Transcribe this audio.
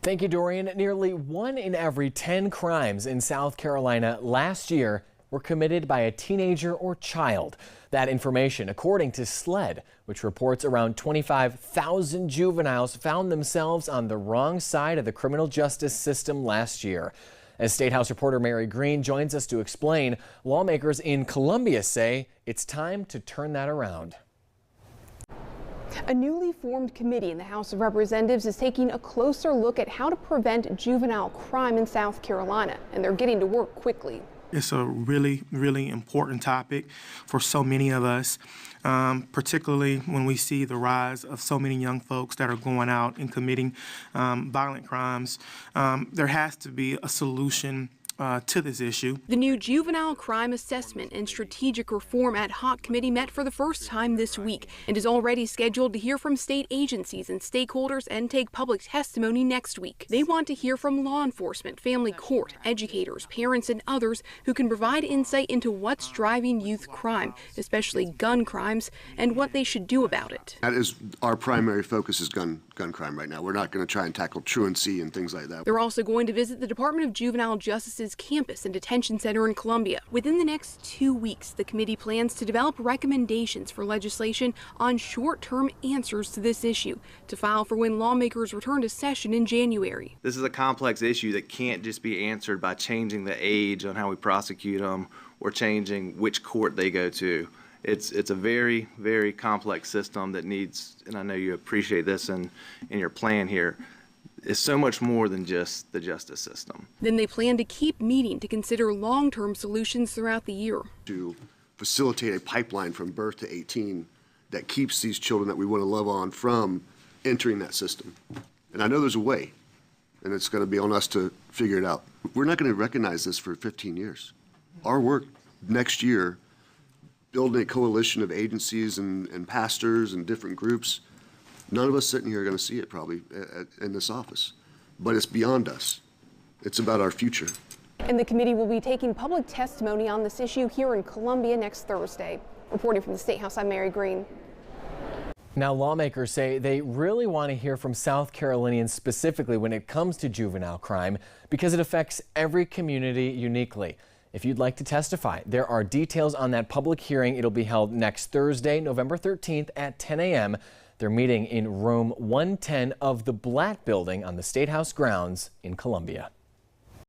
Thank you, Dorian. Nearly 1 in every 10 crimes in South Carolina last year were committed by a teenager or child. That information, according to SLED, which reports around 25,000 juveniles found themselves on the wrong side of the criminal justice system last year. As State House reporter Mary Green joins us to explain, lawmakers in Columbia say it's time to turn that around. A newly formed committee in the House of Representatives is taking a closer look at how to prevent juvenile crime in South Carolina, and they're getting to work quickly. It's a really, really important topic for so many of us, particularly when we see the rise of so many young folks that are going out and committing violent crimes. There has to be a solution to this issue. The new Juvenile Crime Assessment and Strategic Reform Ad Hoc Committee met for the first time this week and is already scheduled to hear from state agencies and stakeholders and take public testimony next week. They want to hear from law enforcement, family court, educators, parents, and others who can provide insight into what's driving youth crime, especially gun crimes, and what they should do about it. That is our primary focus, is gun crime right now. We're not going to try and tackle truancy and things like that. They're also going to visit the Department of Juvenile Justice's campus and detention center in Columbia. Within the next 2 weeks, the committee plans to develop recommendations for legislation on short-term answers to this issue to file for when lawmakers return to session in January. This is a complex issue that can't just be answered by changing the age on how we prosecute them or changing which court they go to. It's a very, very complex system that needs, and I know you appreciate this in your plan here, is so much more than just the justice system. Then they plan to keep meeting to consider long-term solutions throughout the year. To facilitate a pipeline from birth to 18 that keeps these children that we want to love on from entering that system. And I know there's a way, and it's going to be on us to figure it out. We're not going to recognize this for 15 years. Our work next year, building a coalition of agencies and pastors and different groups, none of us sitting here are going to see it probably in this office, but it's beyond us. It's about our future. And the committee will be taking public testimony on this issue here in Columbia next Thursday. Reporting from the State House, I'm Mary Green. Now, lawmakers say they really want to hear from South Carolinians specifically when it comes to juvenile crime because it affects every community uniquely. If you'd like to testify, there are details on that public hearing. It'll be held next Thursday, November 13th at 10 a.m. They're meeting in room 110 of the Blatt Building on the State House grounds in Columbia.